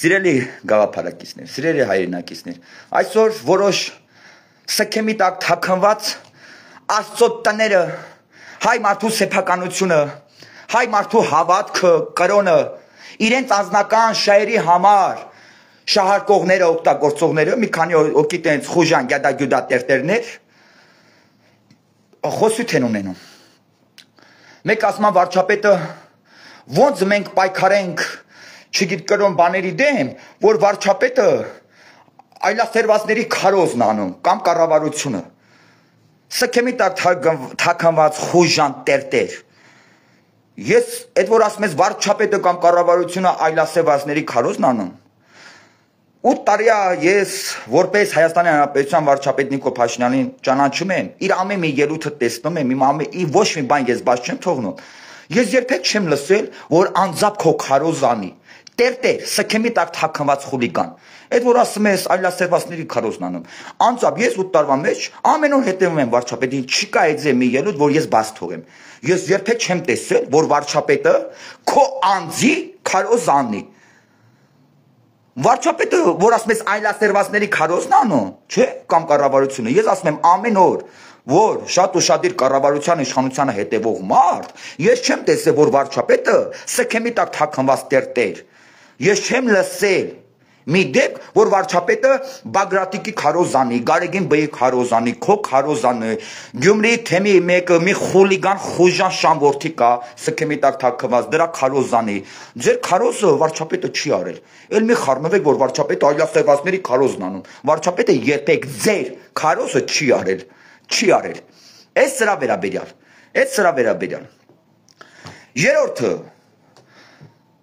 Սիրելի գաղափարակիցներ, սիրելի հայրենակիցներ, այսօր որոշ սքեմի տակ թաքնված Աստծո տները, հայ մարդու սեփականությունը, հայ մարդու հավատքը, կրոնը, իրենց անձնական շահերի համար շահարկողները, օգտագործողները, մի քանի օկի տենց խուժան գյադագյուդա տերտերներ, խոսություն են ունենում։ Մեկ ասում վարչապետը, ոնց մենք պայքարենք չգիտկրոն բաների դեմ, որ վարչապետը այլասերվածների քարոզն անում կամ կառավարությունը։ Սքեմի տակ թաքնված խուժան տերտեր։ Ես այդ որ ասում ես վարչապետը կամ կառավարությունը այլասերվածների քարոզն անում։ 8 տարի ես որպես Հայաստանի Հանրապետության վարչապետ Նիկոլ Փաշինյանին ճանաչում եմ, իր ամեն մի ելույթը տեսնում եմ, ոչ մի բան ես բաց չեմ թողնում։ Ես երբեք չեմ լսել, որ անձամբ քո քարոզանի տերտեր, սքեմի տակ թաքնված խուլիգան։ Այդ որ ասում ես այլասերվածների քարոզն անում։ Անձամբ ես 8 տարվա մեջ ամեն օր հետևում եմ վարչապետին, չկա այդ մի ելույթ, որ ես բաց թողեմ։ Ես երբեք չեմ տեսել, որ վարչապետը քո անձի քարոզ անի։ Վարչապետը, որ ասում ես այլասերվածների քարոզն անում, չէ՞, կամ կառավարությունը։ Ես ասում եմ ամեն օր, որ շատ ու շատ իր կառավարության իշխանությանը հետևող մարդ, ես չեմ տեսել, որ վարչապետը սքեմի տակ թաքնված տերտեր։ Ես չեմ լսել մի դեպք, որ վարչապետը Բագրատիկի քարոզանի, Գարեգին բեի քարոզանի, քո քարոզանի, Գյումրիի թեմի մեկը մի խուլիգան խուժան շամորդի կա, սքեմի տակ թաքնված, դրա քարոզանի։ Ձեր քարոզը վարչապետը չի արել։ Էլ մի խառնվեք, որ վարչապետը այլասերվածների քարոզն անում։ Վարչապետը երբեք ձեր քարոզը չի արել, չի արել։ Այս սրա վերաբերյալ։ Երրորդը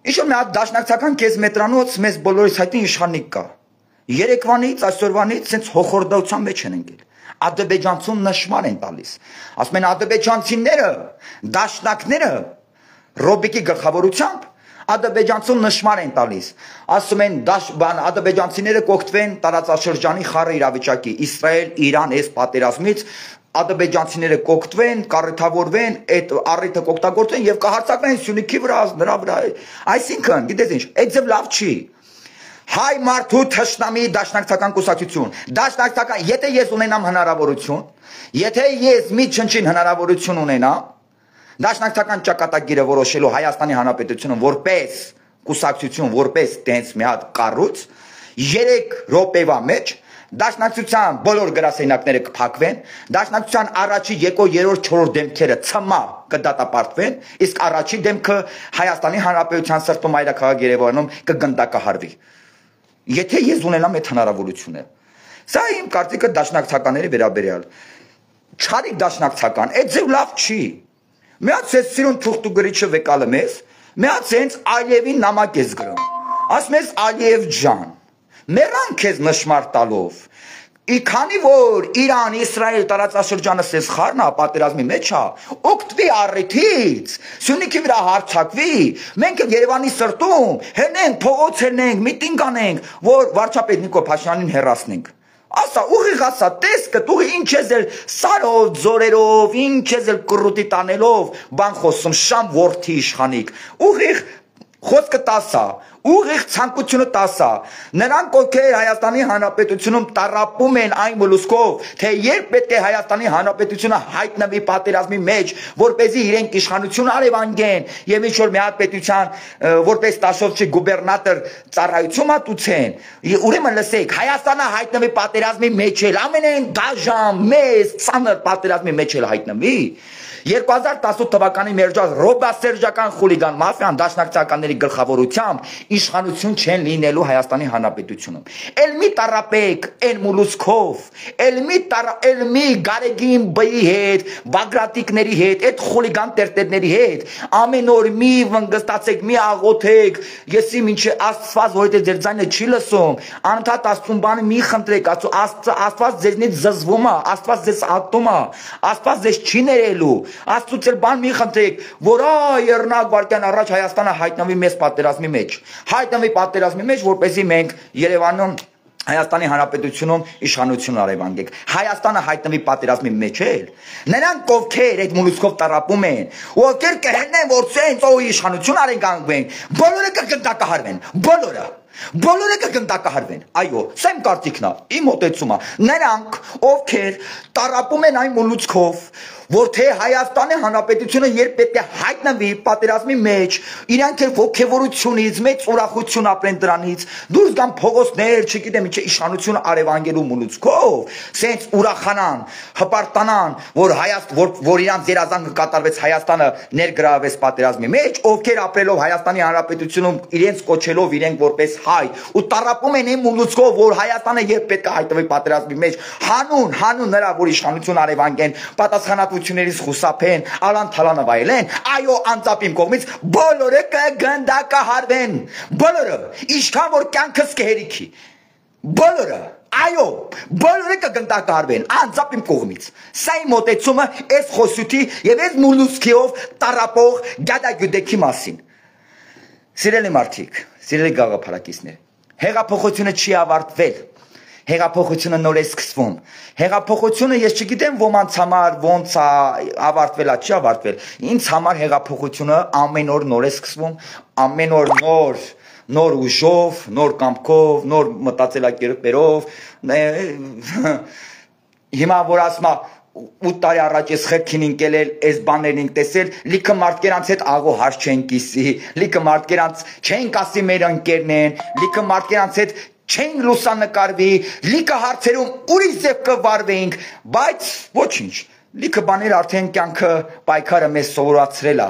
Իշոր մի հատ դաշնակցական կես մետրանոց մեզ բոլորիս հայտնի իշխանիկ կա։ Երեկվանից, այսօրվանից սենց հոխորդության մեջ են ընկել։ Ադրբեջանցուն նշման են տալիս։ Ասում են ադրբեջանցիները, դաշնակները Ռոբիկի գլխավորությամբ ադրբեջանցուն նշման են տալիս։ Ասում են ադրբեջանցիները կօգտվեն տարածաշրջանի խառը իրավիճակի, Իսրայել, Իրան այս պատերազմից ադրբեջանցիները կօգտվեն, կառիթավորվեն, այդ առիթը կօգտագործեն եւ կհարձակվեն Սյունիքի վրա, նրա վրա։ Այսինքն, գիտես ինչ, այդ ձև լավ չի։ Հայ մարդու թշնամի դաշնակցական կուսակցություն, դաշնակցական, եթե ես ունենամ հնարավորություն, եթե ես մի չնչին հնարավորություն ունենամ, դաշնակցական ճակատագիրը որոշելու Հայաստանի Հանրապետությունը որպես կուսակցություն, որպես տենց մի հատ կառույց, 3 րոպեվա մեջ Դաշնակցության բոլոր գրասենյակները կփակվեն, դաշնակցության առաջի, երկրորդ, երրորդ, չորրորդ դեմքերը ցմա կդատապարտվեն, իսկ առաջի դեմքը Հայաստանի Հանրապետության սրտում այրաքաղաք Երևանում կգնդակահարվի։ Եթե ես ունենամ այդ հնարավորությունը։ Սա իմ կարծիքը դաշնակցականների վերաբերյալ։ Չարի դաշնակցական, այդ ձև լավ չի։ Մի հատ ես սիրուն թուղթու գրիչը վեկալը մեզ, մի հատ սենց Ալիևին նամակ ես գրում։ Ասում ես Ալիև ջան, մեռան քեզ նշմար տալով։ Քանի որ Իրան, Իսրայել տարածաշրջանը սես խառնա պատերազմի մեջ է, օգտվի առիթից, Սյունիքի վրա հարձակվի, մենք Երևանի սրտում հենենք, փողոց հենենք, միտինգ անենք, որ վարչապետ Նիկոլ Փաշինյանին հեռացնենք։ Ասա, ուղիղ ասա, տեսքդ, ուղիղ ինչ ես էլ սարով, ձորերով, ինչ ես էլ կռուտի տանելով, բան խոսում, շամ որդի իշխանիկ, ուղիղ խոսքը տասա, ուղիղ ցանկությունը տասա, նրանք ովքեր Հայաստանի Հանրապետությունում տարապում են այն մոլուսկով, թե երբ պետք է Հայաստանի Հանրապետությունը հայտնվի պատերազմի մեջ, որպեսզի իրենք իշխանություն արևանգեն եւ ինչ որ մի հատ պետության որպես տաշովչի գուբերնատոր ծառայություն մատուցեն, ուրեմն լսեք, Հայաստանը հայտնվի պատերազմի մեջ էլ, ամենայն դաժան, մեծ, ծանր պատերազմի մեջ էլ հայտնվի 2018 թվականի մերջած ռոբասերժական խուլիգան մաֆիան դաշնակցականների գլխավորությամբ իշխանություն չեն լինելու Հայաստանի Հանրապետությունում։ Էլ մի տարապեք այն մոլուսկով, էլ մի Գարեգին բեի հետ, Բագրատիկների հետ, այդ խուլիգան տերտերների հետ, ամեն օր մի վնգստացեք, մի աղոթեք, եսի մինչե Աստված, որովհետև ձեր ձայնը չի լսում, անընդհատ Աստծուն բանը մի խնդրեք, Աստված ձեզնից զզվում է, Աստված ձեզ ատում է, Աստված ձեզ չի ներելու։ Աստծուց էլ բան մի խնդրեք, որ երնակ վարկյան առաջ Հայաստանը հայտնվի մեծ պատերազմի մեջ։ Հայտնվի պատերազմի մեջ, որպեսզի մենք Երևանում Հայաստանի Հանրապետությունում իշխանություն արևանգեք։ Հայաստանը հայտնվի պատերազմի մեջ էլ։ Նրանք ովքեր այդ մոլուսկով տարապում են, ովքեր կհենեն, որ սենց իշխանություն արևանգվեն, բոլորը կգնդակահարվեն, բոլորը։ Բոլորը կգնդակահարվեն, այո, սա իմ կարծիքն է, իմ մոտեցումը, նրանք, ովքեր տառապում են այն մոլուցքով, որ թե Հայաստանի Հանրապետությունը երբ պետք է հայտնվի պատերազմի մեջ, իրանք էլ ոգևորությունից, մեծ ուրախություն ապրեն դրանից, դուրս գան փողոցներ, չգիտեմ ինչ իշխանությունը արևանգելու մոլուցքով, սենց ուրախանան, հպարտանան, որ իրանք երազանքը կատարվեց Հայաստանը ներգրավվեց պատերազմի մեջ, ովքեր ապրելով Հայաստանի Հանրապետությունում իրենց կոչելով իրենք որպես հայ ու տառապում են այն մոլուցքով, որ Հայաստանը երբ պետք է հայտնվի պատերազմի մեջ, հանուն նրա որ իշխանություն արևանգեն, պատասխանատվություններից խուսափեն, ալան-թալանը վայելեն, այո, անձապ իմ կողմից բոլորը կգնդակահարվեն, բոլորը, ինչքան որ կյանքս կհերիքի, բոլորը, այո, բոլորը կգնդակահարվեն, անձապ իմ կողմից, սա իմ մոտեցումը այս խոսյութի և այս մոլուցքիով տառապող գյադագյուդեքի մասին։ Սիրելի մարդիկ, սիրելի գաղափարակիցներ, հեղափոխությունը չի ավարտվել, հեղափոխությունը նոր է սկսվում, հեղափոխությունը ես չգիտեմ ոմանց համար ոնց է ավարտվել, չի ավարտվել, ինձ համար հեղափոխությունը ամեն օր նոր է սկսվում, ամեն օր նոր ուժով, նոր կամքով, նոր մտածելակերպերով, հիմա որ ասում 8 տարի առաջ ես խրքին ինկել այս բաներն ենք տեսել, լիքը մարդկերանց հետ աղո հարց չեն կիսի, լիքը մարդկերանց չեն կասի մեր ընկերն են, լիքը մարդկերանց հետ չեն լուսանկարվի, լիքը հարցերում ուրիշ ձև կվարվեինք, բայց ոչինչ, լիքը բաներ արդեն կյանքը պայքարը մեզ սովորացրել է,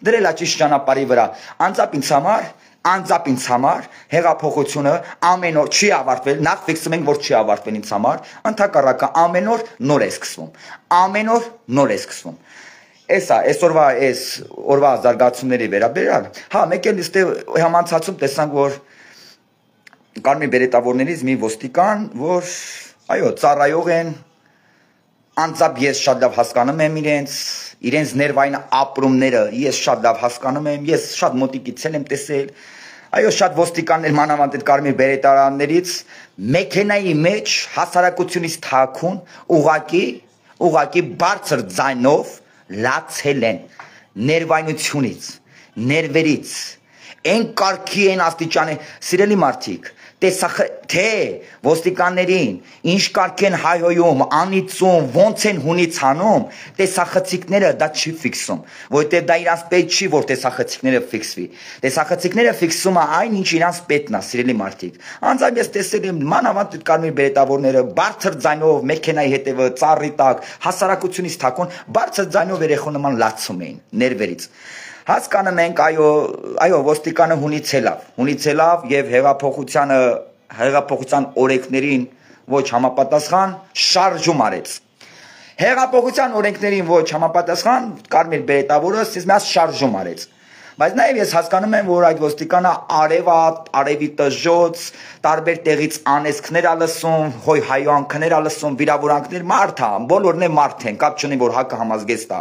դրել է ճիշտ ճանապարհի վրա, անձապ ինձ համար հեղափոխությունը ամեն օր չի ավարտվել, նախ ֆիքսում ենք, որ չի ավարտվել ինձ համար, ընդհակառակը ամեն օր նոր է սկսվում, ամեն օր նոր է սկսվում։ Այսօրվա օրվա զարգացումների վերաբերյալ, հա, մեկ էլ համանցածում տեսանք, որ կարմիր բերետավորներից մի ոստիկան, որ այո, ծառայող են, անձամբ ես շատ լավ հասկանում եմ իրենց ներվային ապրումները ես շատ լավ հասկանում եմ, ես շատ մոտիկից եմ տեսել, այո, շատ ոստիկաններ մանավանդ այդ կարմիր բերետարաններից մեքենայի մեջ հասարակությունից թաքուն ուղղակի բարձր ձայնով լացել են ներվայնությունից, ներվերից, այն կարգի են աստիճանի, սիրելի մարդիկ, թե ոստիկաններին ինչ կարգ են հայհոյում, անիծում, ոնց են հունից անում, տեսախցիկները դա չի ֆիքսում, որովհետև դա իրանց պետք չի, որ տեսախցիկները ֆիքսվի, տեսախցիկները ֆիքսումը այն ինչ իրանց պետքն է, սիրելի մարդիկ, անձամբ ես տեսել եմ մանավանդ այդ կարմիր բերետավորները բարձր ձայնով մեքենայի հետևը ծառի տակ, հասարակությունից թաքուն, բարձր ձայնով երեխու նման լացում էին ներվերից։ Հասկանում ենք, այո, ոստիկանը հունից ելավ և հեղափոխության օրենքներին ոչ համապատասխան շարժում արեց։ Հեղափոխության օրենքներին ոչ համապատասխան կարմիր բերետավորը սիզմիաս շարժում արեց։ Բայց նաև ես հասկանում եմ, որ այդ ոստիկանը արևի տժոց, տարբեր տեղից անեծքներ ա լսում, հայհոյանքներ ա լսում, վիրավորանքներ, մարդ ա, բոլորն է մարդ են, կապ չունի, որ հակը համազգեստ ա։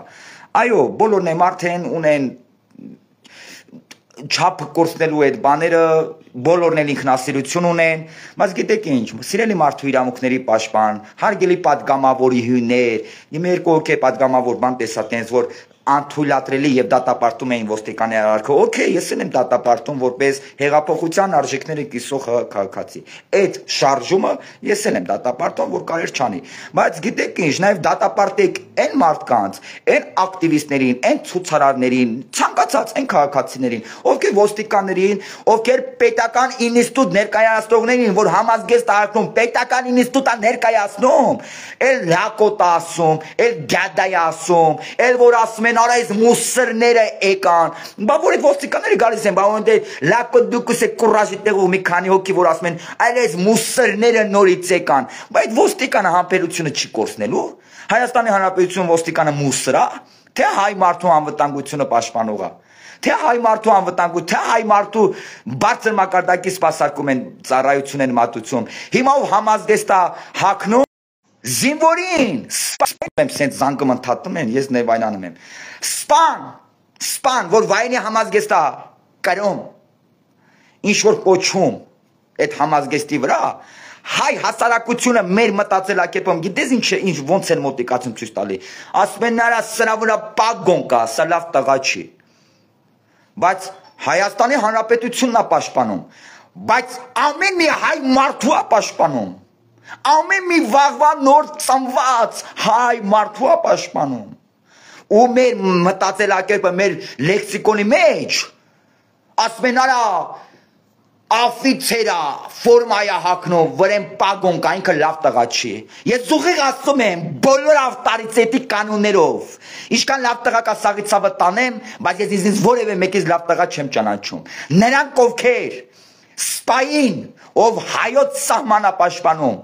Այո, բոլորն է մարդ են, ունեն չափ կորցնելու այդ բաները, բոլորն էլ ինքնասիրություն ունեն, բայց գիտեք ինչ, սիրելի մարդու իրավունքների պաշտպան, հարգելի պատգամավորի հյուրեր, իմ երկու հոգի պատգամավոր բան տեսա տենց, որ անթույլատրելի եւ դատապարտում էին ոստիկանի արարքը, օքեյ, ես եմ դատապարտում որպես հեղափոխության արժեքները կիսող քաղաքացի։ Այդ շարժումը ես եմ դատապարտում, որ կարեր չանի։ Բայց գիտեք ինչ, նաեւ դատապարտեք այն մարդկանց, այն ակտիվիստներին, այն ցուցարարներին, ցանկացած այն քաղաքացիներին, ովքեր ոստիկաններին, ովքեր պետական ինստիտուտ ներկայացնողներին, որ համազգեստ արկնում, պետական ինստիտուտ է ներկայացնում, էլ լակոտ ասում, էլ գադայ ասում, էլ որ ասում են արա այս մուսրները եկան, բա որ այդ ոստիկանները գալիս են, բա որ լակոտ դուքս է կուրաժի տեղով մի քանի հոգի որ ասում են, այլ այս մուսրները նորից եկան, բա այդ ոստիկանը համբերությունը չի կորցնելու, Հայաստանի Հանրապետություն ոստիկանը մուսր է, թե հայ մարդու անվտանգությունը պաշտպանող է, թե հայ մարդու անվտանգություն, թե հայ մարդու բարձր մակարդակի սպասարկում են ծառայություն են մատուցում, հիմա ով համազգեստա հագնում զինվորին, սպան, սենց զանգում ընդհատում են, ես ներվայնանում եմ, սպան, որ վայնի համազգեստա կրում, ինչ որ կոչում, այդ համազգեստի վրա, հայ հասարակությունը մեր մտածելակերպում, գիտես ինչ ոնց են մոտիկացում ցույց տալի, ասում են նրա սրա վրա պագոն կա, սա լավ տղա չի, բայց Հայաստանի Հանրապետությունն է պաշտպանում, բայց ամեն մի հայ մարդու է պաշտպանում, ամեն մի վաղվա նոր ծնված հայ մարդու է պաշտպանում, ու մեր մտածելակերպը, մեր լեքսիկոնի մեջ ասում են արա Աֆիցերա ֆորմայա հակնում, վրեն պագոն կա, ինքը լավ տղա չի։ Ես ուղիղ ասում եմ, բոլոր ավտարիցետի կանոններով, ինչքան լավ տղա կա սաղի ցավը տանեմ, բայց ես ինձ որևէ մեկից լավ տղա չեմ ճանաչում։ Նրանք ովքեր սպային, ով հայոց սահմանա պաշտպանում,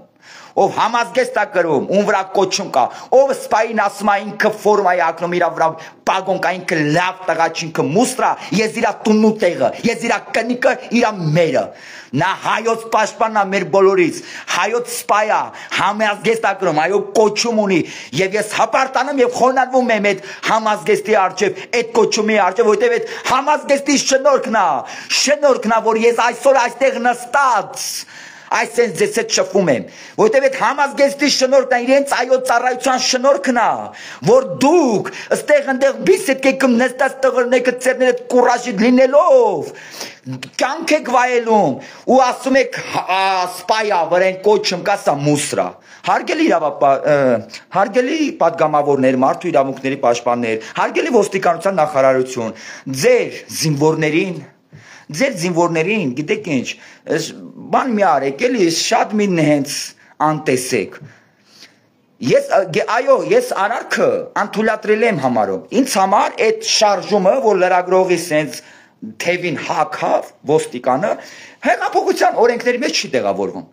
ով համազգեստ է կրում, ում վրա կոչում կա, ով սպային ասում է ինքը ֆորմայի ակնում, իր վրա պագոն կա, ինքը լավ տղա չի, ինքը մուստրա, ես իրա տունն ու տեղը, ես իրա կնիկը, իրա մերը։ Նա հայոց պաշտպանն է մեր բոլորից, հայոց սպայ է, համազգեստ է կրում, այո կոչում ունի, եւ ես հպարտանում եւ խոնարհվում եմ այդ համազգեստի առջեւ, այդ կոչումի առջեւ, որովհետեւ այդ համազգեստի շնորհքն է, որ ես այսօր այստեղ նստած այսպես ձեզ հետ շփվում եմ, որովհետև այդ համազգեստի շնորհքն է, իրենց այո ծառայության շնորհքն է, որ դուք ըստեղ ընտեղ բիսետ եք նստած տղրնեկը ծերներդ կուրաժի լինելով, կյանք եք վայելում ու ասում եք սպայա վրեն կոչում կա սա մուսրա։ Հարգելի պատգամավորներ, մարդու իրավունքների պաշտպաններ, հարգելի ոստիկանության նախարարություն, ձեր զինվորներին, գիտեք ինչ, բան մի արեք, էլի շատ մի հենց անտեսեք։ Այո, ես արարքը անթույլատրել եմ համարում։ Ինձ համար այդ շարժումը, որ լրագրողի սենց թևին հակավ ոստիկանը, հեղափոխության օրենքների մեջ չի տեղավորվում։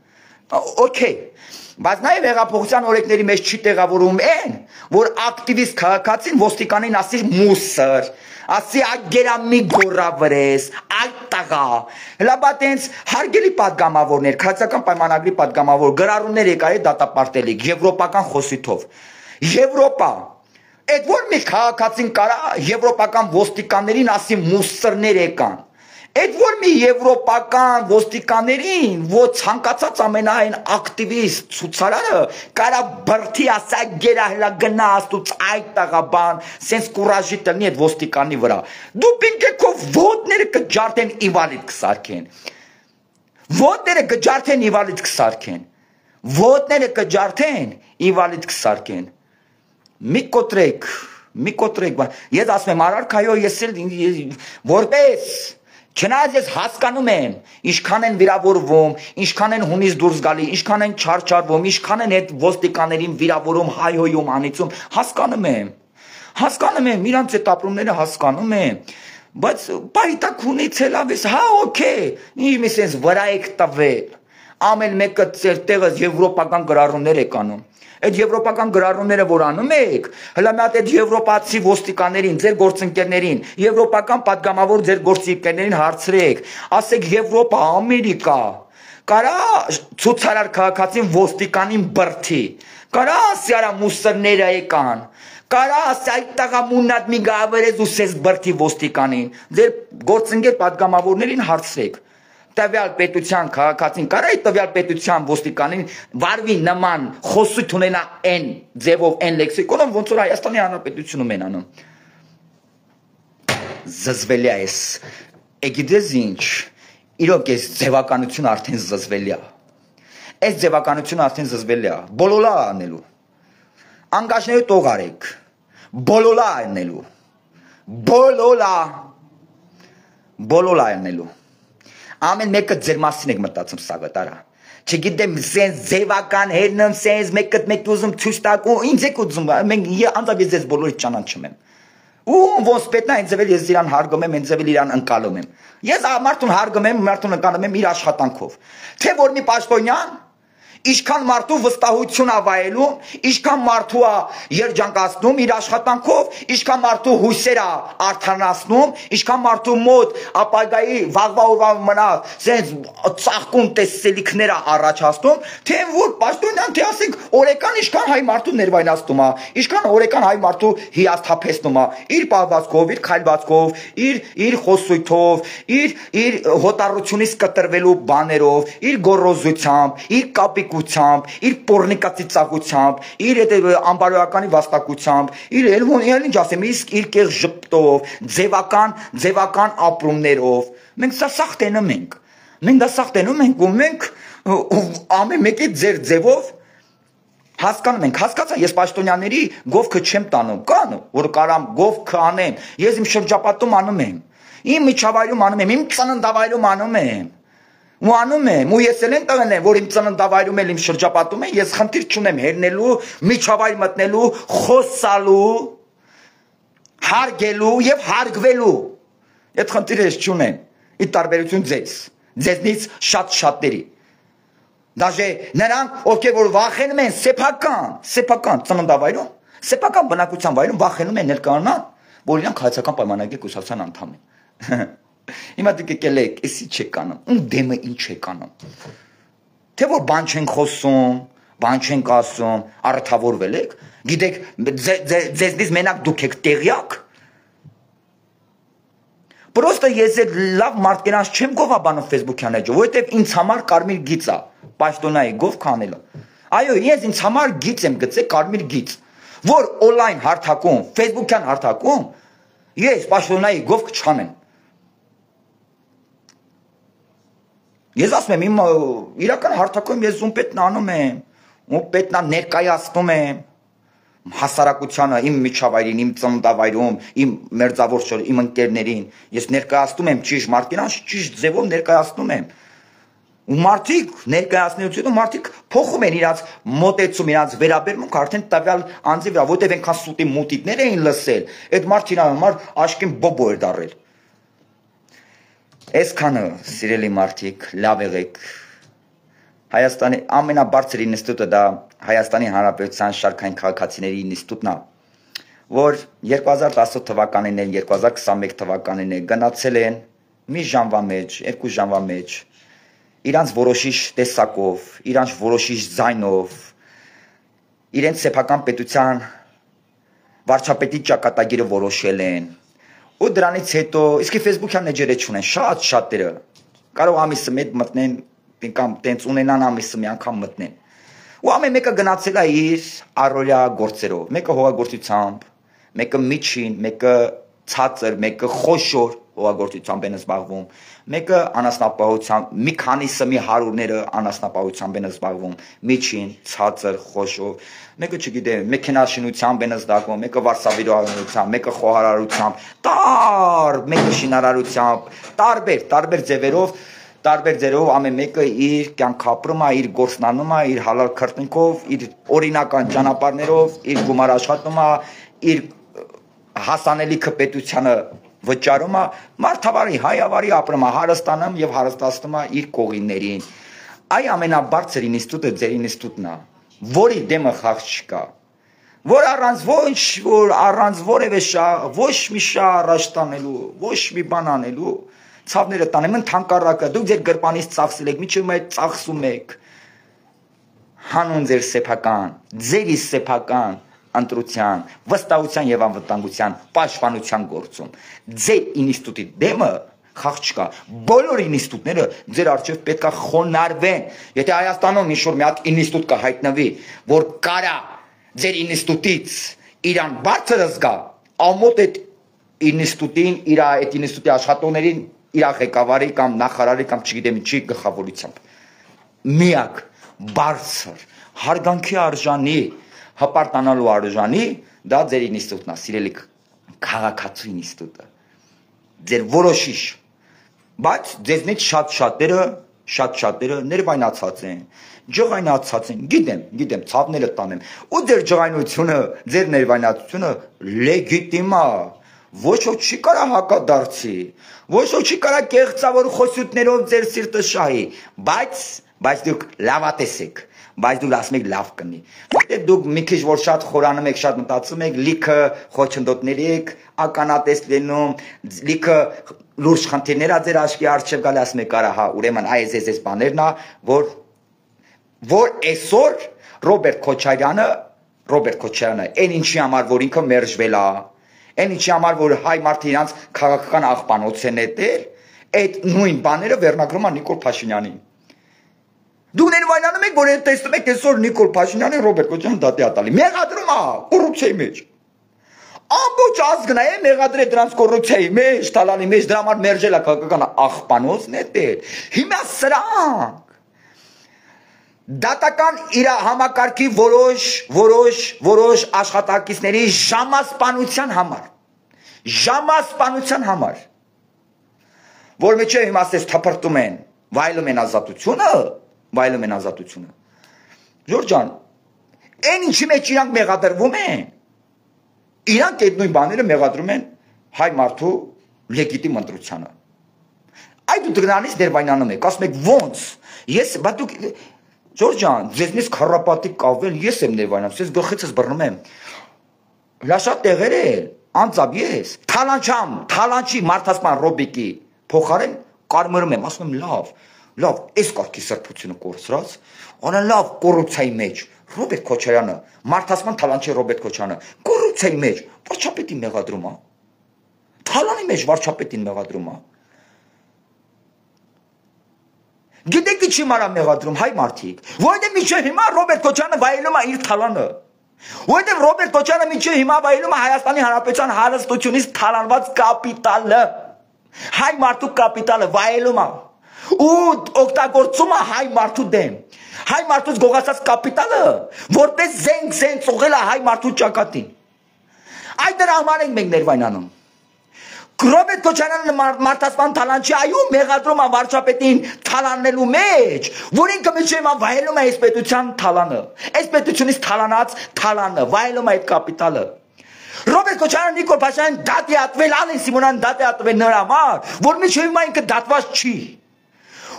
Okay, բայց նաև հեղափոխության օրենքների մեջ չի տեղավորում այն, որ ակտիվիստ քաղաքացին ոստիկանին ասի մուսր, ասի ագերամի գորավրես, այդ տղա, հլաբա տենց հարգելի պատգամավորներ, քաղաքական պայմանագրի պատգամավոր, գրառումներ եկար է դատապարտելիք, եվրոպական խոսիթով, Եվրոպա, այդ որ մի քաղաքացին կարա եվրոպական ոստիկաններին ասի մուսրներ եկան, այդ որ մի եվրոպական ոստիկաներին, որ ցանկացած ամենայն ակտիվիստ ցուցարարը կարա բրթի ասա գերա հլա գնա աստուց այդ տղաբան, սենց կուրաժի տնի այդ ոստիկանի վրա։ Դու պինկեքով ոտները կջարդեն իվալիդ կսարքեն։ Ոտները կջարդեն իվալիդ կսարքեն։ Ոտները կջարդեն իվալիդ կսարքեն։ Մի կոտրեք, ես ասում եմ արարքայո ես էլ որպես Չնայած ես հասկանում եմ, ինչքան են վիրավորվում, ինչքան են հունից դուրս գալի, ինչքան են չարչարվում, ինչքան են այդ ոստիկաներին վիրավորում, հայհոյում, անիծում, հասկանում եմ, իրանց այդ ապրումները հասկանում եմ, բայց պայտակ հունից էլ ավես, հա օքեյ, ինչ մի սենց վրա եք տվել, ամեն մեկը ծեր տեղս եվրոպական գրառումներ եք անում։ Այդ եվրոպական գրառումները որ անում եք, հլա մի հատ այդ եվրոպացի ոստիկաներին, ձեր գործընկերներին, եվրոպական պատգամավոր ձեր գործընկերներին հարցրեք, ասեք Եվրոպա, Ամերիկա, կարա ցուցարար քաղաքացին ոստիկանին բրթի, կարա ասի արա մուսրները եկան, կարա ասի այդ տղա մուննատ մի գավերես ու սես բրթի ոստիկանին, ձեր գործընկեր պատգամավորներին հարցրեք։ Տվյալ պետության քաղաքացին կարա այդ տվյալ պետության ոստիկանին վարվի նման խոսույթ ունենա այն ձևով այն լեքսիկոնով ոնց որ Հայաստանի Հանրապետությունում են անում։ Զզվելի է այս։ Գիտես ինչ, իրոք այս ձևականությունը արդեն զզվելի է։ Այս ձևականությունը արդեն զզվելի է։ Բոլոլա անելու։ Անգաշները տող արեք։ Բոլոլա անելու։ Բոլոլա անելու։ Ամեն մեկը ձեր մասին եք մտածում սաղատարա, չգիտեմ սենց ձևական հերնեմ, սենց մեկը ուզում ցույց տակ ու ինձ եք ուզում, անձամբ ես ձեզ բոլորից ճանաչում եմ, ու ոնց պետք է ինձ էլ ես իրան հարգում եմ, ինձ էլ իրան ընկալում եմ, ես մարդուն հարգում եմ, մարդուն ընկալում եմ իր աշխատանքով, թե որ մի պաշտոնյան, ինչքան մարդու վստահություն ավայելում, ինչքան մարդու երջանկացնում իր աշխատանքով, ինչքան մարդու հույսերը արդարացնում, ինչքան մարդու մոտ ապագայի վաղվա օրվա մնա սենց ծաղկուն տեսելիքները առաջացնում, թե որ պաշտոնյան թե ասենք օրեկան ինչքան հայ մարդու ներվայնացնում է, ինչքան օրեկան հայ մարդու հիասթափեցնում է, իր պահվածքով, իր քայլվածքով, իր խոսույթով, իր հոտառությունից կտրվելու բաներով, իր գոռոզությամբ, իր կապիկ իր պորնիկացի ծաղությամբ, իր ամբարոյականի վաստակությամբ, իր ինչ ասեմ, իր կեղ ժպտով, ձևական ապրումներով, մենք սա սաղ տենում ենք, Մենք դա սաղտենում ենք ու մենք ամեն մեկի ձեր ձևով հասկանում ենք, հասկացա, ես պաշտոնյաների գովքը չեմ տանում, կան, որ կարամ գովքը անեմ, ես իմ շրջապատում անում եմ, իմ միջավայրում անում եմ, իմ ծննդավայրում անում եմ, ու անում եմ, ու ես էլ են տղեն եմ, որ իմ ծննդավայրում էլ իմ շրջապատում եմ, ես խնդիր չունեմ հերնելու, միջավայր մտնելու, խոսալու, հարգելու և հարգվելու, այդ խնդիրը ես չունեմ, ի տարբերություն ձեզնից շատերի, դաժե նրանք, ովքեր որ վախենում են սեփական ծննդավայրում, սեփական բնակության վայրում վախենում են ներկայանալ, որ իրանք հայցական պայմանագիր կուսակցության անդամ են։ Հիմա դուք եկել եք, էսի չեք անում, ում դեմը ինչ եք անում։ Թե որ բան չենք խոսում, բան չենք ասում, առթավորվել եք, գիտեք, ձեզնից մենակ դուք եք տեղյակ։ Պրոստը ես այդ լավ մարդկանց չեմ գովաբանում Facebook-յան էջը, որովհետև ինձ համար կարմիր գիծ է, պաշտոնայի գովք անելը։ Այո, ես ինձ համար գիծ եմ գծել, կարմիր գիծ, որ օնլայն հարթակում, Facebook-յան հարթակում ես պաշտոնայի գովք չանեմ։ Ես ասում եմ, իմ իրական հարթակում ես ում պետն անում եմ, ում պետն ներկայացնում եմ հասարակությանը, իմ միջավայրին, իմ ծննդավայրում, իմ մերձավոր շոր, իմ ընկերներին, ես ներկայացնում եմ ճիշտ մարդկանց, ճիշտ ձևով ներկայացնում եմ։ Ու մարդիկ ներկայացնելուց մարդիկ փոխում են իրաց մոտեցում, իրաց վերաբերմունքը արդեն տվյալ անձի վրա, որտեղ այնքան սուտի մուտիկներ էին լսել, այդ մարդին համար աշկին բոբո էր դարել։ Այսքանը, սիրելի մարդիկ, լավ եղեք։ Հայաստանի ամենաբարձր ինստիտուտը դա Հայաստանի Հանրապետության շարքային քաղաքացիների ինստիտուտն է, որ 2018 թվականին են, 2021 թվականին են գնացել են մի ժամվա մեջ, 2 ժամվա մեջ, իրանց որոշիչ տեսակով, իրանց որոշիչ ձայնով, իրենց սեփական պետության վարչապետի ճակատագիրը որոշել են, ու դրանից հետո, իսկի Facebook-յան էջերը չունեն, շատերը, կարող ամիսը մեկ մտնեն, կամ տենց ունենան ամիսը մի անգամ մտնեն։ Ու ամեն մեկը գնացել է իր առօրյա գործերով, մեկը հողագործությամբ, մեկը միջին, մեկը ցածր, մեկը խոշոր հողագործությամբ են զբաղվում, մեկը անասնապահությամբ, մի քանիսը մի հարուրները անասնապահությամբ են զբաղվում, միջին, ցածր, խոշոր, մեկը չգիտեմ, մեքենաշինությամբ են զբաղվում, մեկը վարսավիրահարությամբ, մեկը խոհարարությամբ, մեկը շինարարությամբ, տարբեր ձևերով ամեն մեկը իր կյանք ապրում է, իր գործն անում է, իր հալալ քրտնքով, իր օրինական ճանապարհներով, իր գումար աշխատում է, իր հասանելիքը պետությանը վճարում է, մարդավարի, հայավարի ապրում է, հարստանում եւ հարստացնում է իր կողիններին։ Այ ամենաբարձր ինստիտուտը ձեր ինստիտուտն է, որի դեմը խաղ չկա, որ առանց որևէ ոչ մի շահ առաջ տանելու, ոչ մի բան անելու, ցավները տանեմ, ընդհանրակը, դուք ձեր գրպանից ծախսել եք, միջև այդ ծախսում եք, հանուն ձեր սեփական ընտրության, վստահության եւ անվտանգության պաշտպանության գործում, ձեր ինստիտուտի դեմը խաղ չկա, բոլոր ինստիտուտները ձեր առջև պետք է խոնարհվեն, եթե Հայաստանում ինչ-որ մի հատ ինստիտուտ կհայտնվի, որ կարա ձեր ինստիտուտից իրան բարձր զգա, ամոթ այդ ինստիտուտին, այդ ինստիտուտի աշխատողներին իր ղեկավարի կամ նախարարի կամ չգիտեմ ինչի գլխավորությամբ միակ բարձր հարգանքի արժանի հպարտանալու արժանի դա ձեր ինստիտուտն է, սիրելի քաղաքացու ինստիտուտը, ձեր որոշիչ, բայց ձեզնից շատ-շատերը ներվայնացած են, ջղայնացած են, գիտեմ, ցավները տանեմ, ու ձեր ջղայնությունը, ձեր ներվայնացությունը լեգիտիմ է, ոչ ոք չի կարա հակադարձի, ոչ ոք չի կարա կեղծավոր խոսություններով ձեր սիրտը շահի, բայց դուք լավատես եք, բայց դուք ասում եք լավ կնի, որտեղ դուք մի քիչ որ շատ խորանում եք, շատ մտածում եք, լիքը խոչընդոտներ եք, ականատես լինում, լիքը լուրջ խնդիրներ ա ձեր աչքի առջև գալի, ասում եք արա, հա, ուրեմն այս բաներն ա, որ այսօր Ռոբերտ Քոչարյանը, այն ինչի համար, որ ինքը մերժվել ա, այն ինչի համար, որ հայ մարդը իրանց քաղաքական աղբանոց են նետել, այդ նույն բաները վերնագրում ա Նիկոլ Փաշինյանին։ Դուք ներվայնանում եք, որ տեսնում եք այսօր Նիկոլ Փաշինյանը Ռոբերտ Քոչարյանը դատի ա տալի, մեղադրում ա կոռուպցիայի մեջ։ ամբողջ ազգն է մեղադրել դրանց կոռուպցիայի մեջ, թալանի մեջ, դրա համար մերժել է քաղաքական աղբանոցն է դեր։ Հիմա սրանք դատական իր համակարգի որոշ աշխատակիցների ժամասպանության համար, որ մեջը հիմա ասես թափրտում են, վայելում են ազատությունը, Ժորժ ջան, այն ինչի մեջ իրանք մեղադրվում են, իրանք այդ նույն բաները մեղադրում են հայ մարդու լեգիտիմ ընտրությանը։ Այդ ու դրանից ներվայնանում եք, ասում եք ոնց, ես, բա դուք Ժորժ ջան, ձեզնից քառապատիկ կավել ես եմ ներվայնանում, ես գլխիցս բռնում եմ։ Լաշատ տեղեր էլ, անձամբ ես, թալանչի մարդասպան Ռոբիկի փոխարեն կարմրում եմ, ասում եմ լավ, այս կարգի սրբությունը կորցրած, անա լավ կոռուպցիայի մեջ, Ռոբերտ Քոչարյանը, մարդասպան թալանչի Ռոբերտ Քոչարյանը, կոռուպցիայի մեջ, վարչապետին մեղադրում է, թալանի մեջ վարչապետին մեղադրում է։ Գիտեք ինչի մարա մեղադրում հայ մարդիկ, որովհետև մինչև հիմա Ռոբերտ Քոչարյանը վայելում է իր թալանը, որովհետև Ռոբերտ Քոչարյանը մինչև հիմա վայելում է Հայաստանի Հանրապետության հարստությունից թալանված կապիտալը, հայ մարդու կապիտալը վայելում է ու օգտագործում է հայ մարդու դեմ, հայ մարդուց գողացած կապիտալը, որպես զենք ուղղել է հայ մարդու ճակատին։ Այդ դրա համար ենք մենք ներվայնանում։ Ռոբերտ Քոչարյանը մարդասպան թալանչի այո մեղադրում է վարչապետին թալանելու մեջ, որ ինքը մինչև հիմա վայելում է այս պետության թալանը, այս պետությունից թալանած թալանը, վայելում է այդ կապիտալը։ Ռոբերտ Քոչարյանը Նիկոլ Փաշինյանին դատի ատվել, Ալեն Սիմոնյանին դատի ատվել նրա համար, որ մինչև հիմա ինքը դատված չի։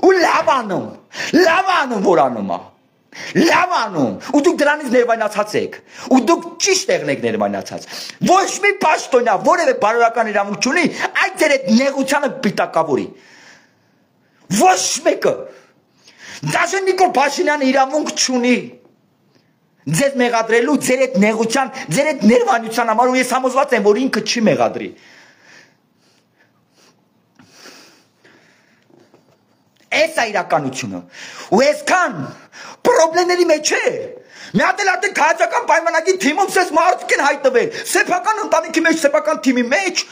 Ու լավ անում, որ անում է։ Լավ անում, ու դուք դրանից ներվայնացած եք, ու դուք ճիշտ եղն եք ներվայնացած, ոչ մի պաշտոնյա, որևէ բարոյական իրավունք չունի, այդ ձեր այդ նեղությանը պիտակավորի, ոչ մեկը, դաժե Նիկոլ Փաշինյանը իրավունք չունի, ձեզ մեղադրելու, ձեր այդ նեղության, ձեր այդ ներվայնության համար, ու ես համոզված եմ, որ ինքը չի մեղադրի, այս է իրականությունը, ու այսքան պրոբլեմների մեջ է, մի հատ էլ քաղաքական պայմանագիր թիմում սես մարդիկ են հայտնվել, սեփական ընտանիքի մեջ, սեփական թիմի մեջ,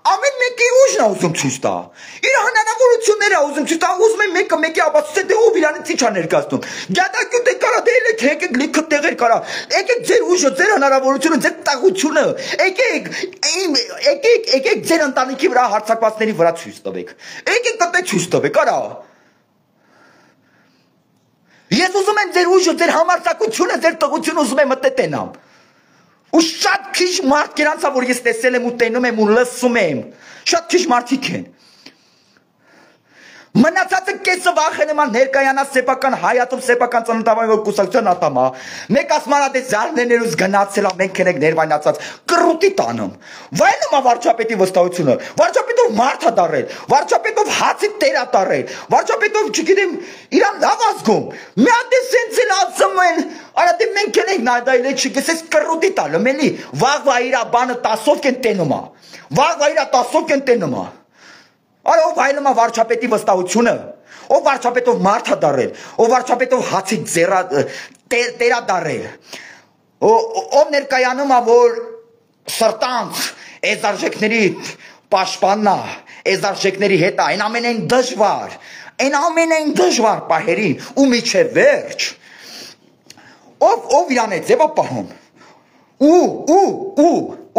ամեն մեկի ուժն է ուզում ցույց տա, իր հնարավորությունները ուզում ցույց տա, ուզում է մեկը մեկի ապացուցել, դե ով իրանից ինչ է ներկայացնում, գյադակյուտ է կարա, դե եկեք լիքը տեղեր կարա, եկեք ձեր ուժը, ձեր հնարավորությունը, ձեր տաղությունը, եկեք ձեր ընտանիքի վրա հարձակվածների վրա ցույց տվեք, եկեք տտե ցույց տվեք, արա Ես ուզում եմ ձեր ուժը, ձեր համարձակությունը, ձեր տղությունը ուզում եմ մտետենամ։ Ու շատ քիչ մարդ կերանցա, որ ես տեսել եմ ու տենում եմ ու լսում եմ։ Շատ քիչ մարդիկ են։ Մնացածը կեսը վախենում են ներկայանա սեփական հայատում սեփական ծննդավայր կուսակցության ատամա։ Մեկ ասմանադե զարներուց գնացել է մենք ենք ներվայնացած կռուտի տանում։ Վայելում է վարչապետի վստահությունը։ Վարչապետով մարդ է դարել, վարչապետով հացի տեր է դարել, վարչապետով չգիտեմ իրան լավ ազգում։ Մի հատ է սենց էլ ասում են, արա դե մենք ենք նայդայել չգեսես կռուտի տալում էլի։ Վաղվա իրա բանը 10-ով կեն տենում է։ Վաղվա իրա 10-ով կեն տենում է։ Արա ով հայլում է վարչապետի վստահությունը, ով վարչապետով մարդ է դարել, ով վարչապետով հացի տերա դարել, ով ներկայանում է, որ սրտանց էզարժեքների պաշտպանն է, էզարժեքների հետ է, այն ամենայն դժվար պահերին ու միջև վերջ, ով իրան է ձևա պահում,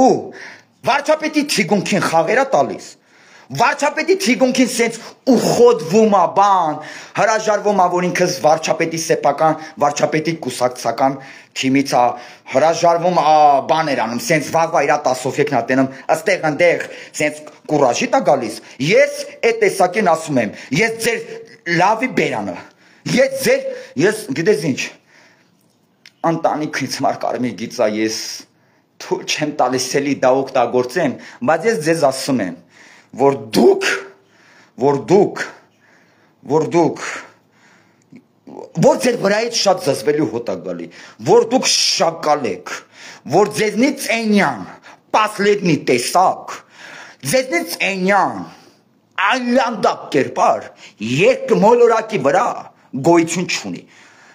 ու վարչապետի թիգունքին խաղերա տալիս, Վարչապետի թիգունքին սենց ու խոդվում է բան, հրաժարվում է, որ ինքս վարչապետի սեփական, վարչապետի կուսակցական թիմից է, հրաժարվում բաներ անում, սենց վաղվա իրա 10-ով եկն ատենում, ըստեղ ընդեղ սենց կուրաժիտ է գալիս, ես այդ տեսակին ասում եմ, ես ձեր լավի բերանը, ես գիտես ինչ, ընտանիքից մարկարմի գիծա ես թույլ չեմ տալիս էլի դա օգտագործեմ, բայց ես ձեզ ասում եմ, որ ձեր վրայից շատ զզվելու հոտ է գալի, որ դուք շակալ եք, որ ձեզնից էնյան, պասլեդնի տեսակ, ձեզնից էնյան, այլանդակ կերպար, երկ մոլորակի վրա գոյություն չունի,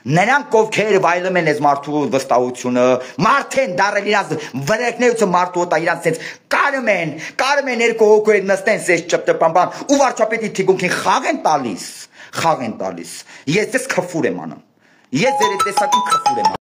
Նրանք ովքեր վայելում են այս մարդու վստահությունը, մարդ են դարել իրանց վրեժներուցը մարդու օտա իրանց sense կարում են երկու հոգու հետ նստեն սես ճպտպամբան ու վարչապետի թիկունքին խաղ են տալիս։ Ես ձեզ քֆուր եմ անում։ Ես ձեր տեսակին քֆուր եմ